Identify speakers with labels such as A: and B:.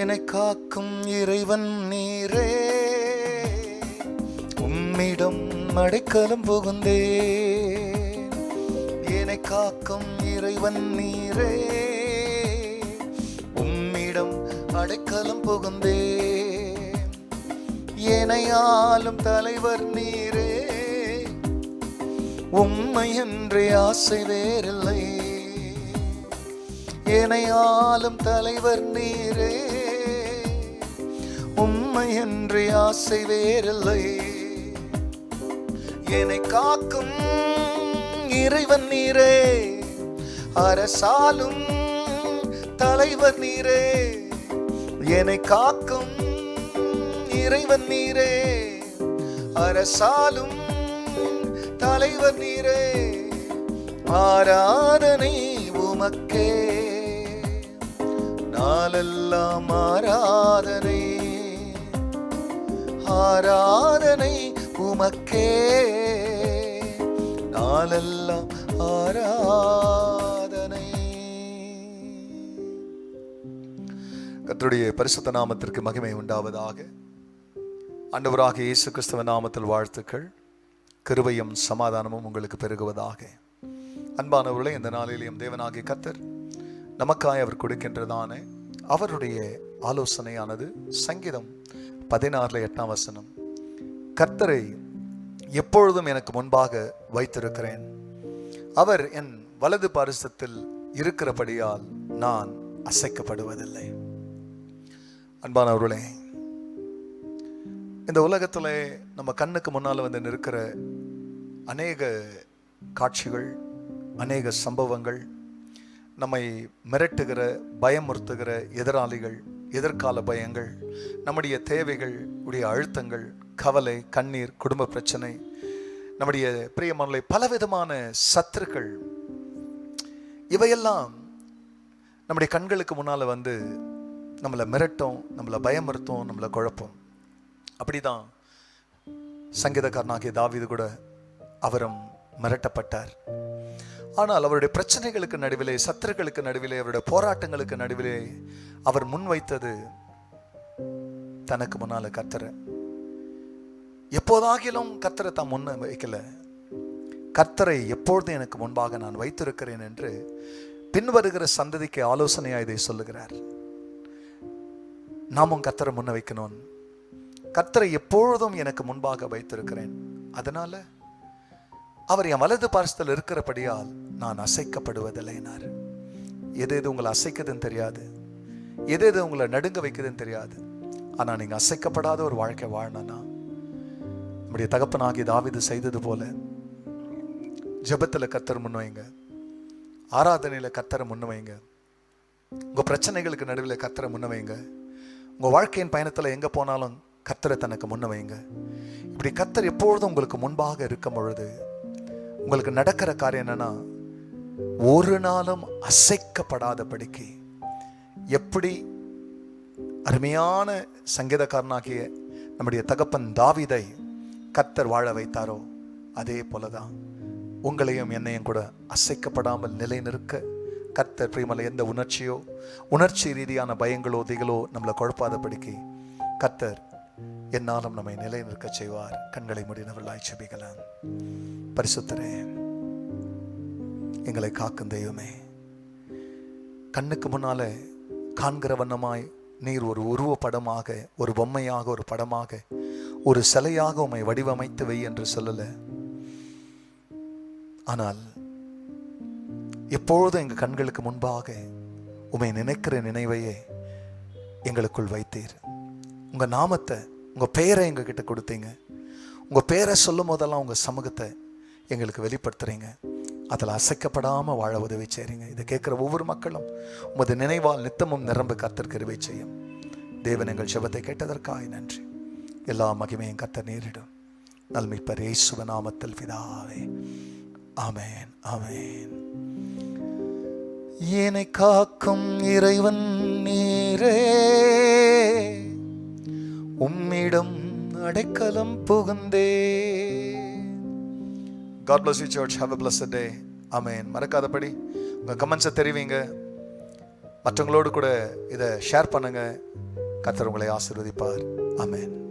A: என்னை காக்கும் இறைவன் நீரே, உம்மிடம் அடைக்கலம் புகுந்தே. என்னை காக்கும் இறைவன் நீரே, உம்மிடம் அடைக்கலம் புகுந்தே. என்னையாளும் தலைவர் நீரே, உம்மை என்று ஆசை வேறில்லை. என்னையாளும் தலைவர் நீரே, உம்மை என்று ஆசை வேறில்லை. என்னை காக்கும் இறைவன் நீரே, அரசாலும் தலைவர் நீரே. என்னை காக்கும் இறைவன் நீரே, அரசாலும் தலைவர் நீரே. ஆராதனை உமக்கே, நாளெல்லாம் ஆராதனை. ஆராதனை உமக்கே, நாளெல்லாம் ஆராதனை. கர்த்தருடைய பரிசுத்த நாமத்திற்கு மகிமை உண்டாவதாக. ஆண்டவராகிய இயேசு கிறிஸ்துவ நாமத்தில் வாழ்த்துக்கள். கிருபையும் சமாதானமும் உங்களுக்கு பெருகுவதாக. அன்பானவர்களே, இந்த நாளிலேயும் தேவனாகிய கர்த்தர் நமக்காய் அவர் கொடுக்கின்றதான அவருடைய ஆலோசனையானது சங்கீதம் 16:8. கர்த்தரை எப்பொழுதும் எனக்கு முன்பாக வைத்திருக்கிறேன், அவர் என் வலது பாரிசத்தில் இருக்கிறபடியால் நான் அசைக்கப்படுவதில்லை. அன்பானவர்களே, இந்த உலகத்தில் நம்ம கண்ணுக்கு முன்னால் வந்து நிற்கிற அநேக காட்சிகள், அநேக சம்பவங்கள், நம்மை மிரட்டுகிற, பயமுறுத்துகிற எதிராளிகள், எதிர்கால பயங்கள், நம்முடைய தேவைகள் உடைய அழுத்தங்கள், கவலை, கண்ணீர், குடும்ப பிரச்சனை, நம்முடைய பிரியமானலை பலவிதமான சத்துருக்கள், இவையெல்லாம் நம்முடைய கண்களுக்கு முன்னால் வந்து நம்மளை மிரட்டும், நம்மளை பயமுறுத்தும், நம்மளை குழப்பம். அப்படிதான் சங்கீதக்காரனாகிய தாவீது கூட அவரும் மிரட்டப்பட்டார். ஆனால் அவருடைய பிரச்சனைகளுக்கு நடுவிலே, சத்துருக்களுக்கு நடுவிலே, அவருடைய போராட்டங்களுக்கு நடுவிலே அவர் முன்வைத்தது தனக்கு முன்னால கர்த்தரை. எப்போதாகிலும் கர்த்தரை தான் முன்ன வைக்கல, கர்த்தரை எப்பொழுதும் எனக்கு முன்பாக நான் வைத்திருக்கிறேன் என்று பின்வருகிற சந்ததிக்கு ஆலோசனையா இதை சொல்லுகிறார். நாமும் கர்த்தரை முன்ன வைக்கணும். கர்த்தரை எப்பொழுதும் எனக்கு முன்பாக வைத்திருக்கிறேன், அதனால அவர் என் வலது பார்சத்தில் இருக்கிறபடியால் நான் அசைக்கப்படுவதில்லைனார். எது எது உங்களை அசைக்குதுன்னு தெரியாது, எது எது உங்களை நடுங்க வைக்குதுன்னு தெரியாது. ஆனால் நீங்கள் அசைக்கப்படாத ஒரு வாழ்க்கை வாழணும்னா நம்முடைய தகப்பனாகிய தாவீது செய்தது போல ஜெபத்தில் கர்த்தர் முன் வைங்க, ஆராதனையில் கர்த்தரை முன் வைங்க, உங்கள் பிரச்சனைகளுக்கு நடுவில் கர்த்தரை முன் வைங்க, உங்கள் வாழ்க்கையின் பயணத்தில் எங்கே போனாலும் கர்த்தரை தனக்கு முன்ன வைங்க. இப்படி கர்த்தர் எப்பொழுதும் உங்களுக்கு முன்பாக இருக்கும் பொழுது உங்களுக்கு நடக்கிற காரியம் என்னன்னா, ஒரு நாளும் அசைக்கப்படாதபடிக்கு எப்படி அருமையான சங்கீதக்காரனாகிய நம்முடைய தகப்பன் தாவீதை கர்த்தர் வாழ வைத்தாரோ அதே போலதான் உங்களையும் என்னையும் கூட அசைக்கப்படாமல் நிலை நிற்க கர்த்தர் பிரியமலை எந்த உணர்ச்சியோ, உணர்ச்சி ரீதியான பயங்களோ, திகளோ நம்மளை குழப்பாதபடிக்கு கர்த்தர் என்னாலும் நம்மை நிலை நிற்க செய்வார். கண்களை மூடினவர்களாய் ஜெபிக்கலாம். பரிசுத்தரே, எங்களை காக்கும் தெய்வமே, கண்ணுக்கு முன்னால காண்கிற வண்ணமாய் நீர் ஒரு உருவ படமாக, ஒரு பொம்மையாக, ஒரு படமாக, ஒரு சிலையாக உம்மை வடிவமைத்து வை என்று சொல்லல. ஆனால் எப்பொழுதும் எங்கள் கண்களுக்கு முன்பாக உம்மை நினைக்கிற நினைவையே எங்களுக்குள் வைத்தீர். உங்கள் நாமத்தை, உங்கள் பெயரை எங்ககிட்ட கொடுத்தீங்க. உங்கள் பெயரை சொல்லும் போதெல்லாம் உங்கள் சமூகத்தை எங்களுக்கு வெளிப்படுத்துறீங்க. அதில் அசைக்கப்படாமல் வாழ உதவி செய்கிறீங்க. இதை கேட்குற ஒவ்வொரு மக்களும் உமது நினைவால் நித்தமும் நிரம்ப கர்த்தர் கிருபை செய்யும். தேவன் எங்கள் ஜெபத்தை கேட்டதற்காக நன்றி. எல்லா மகிமையும் கர்த்தர் நேரிடும். நல்மீட்பர் இயேசுவின் நாமத்தில் பிதாவே, ஆமென், ஆமென். என்னை காக்கும் இறைவன் நீரே, உம்மிடம் அடைக்கலம் புகுந்தே. God bless you church. Have a blessed day. Amen. மறக்காதபடி உங்கள் கமெண்ட்ஸை தெரிவிங்க, மற்றவங்களோடு கூட இதை ஷேர் பண்ணுங்க. கர்த்தர் உங்களை ஆசீர்வதிப்பார். ஆமென்.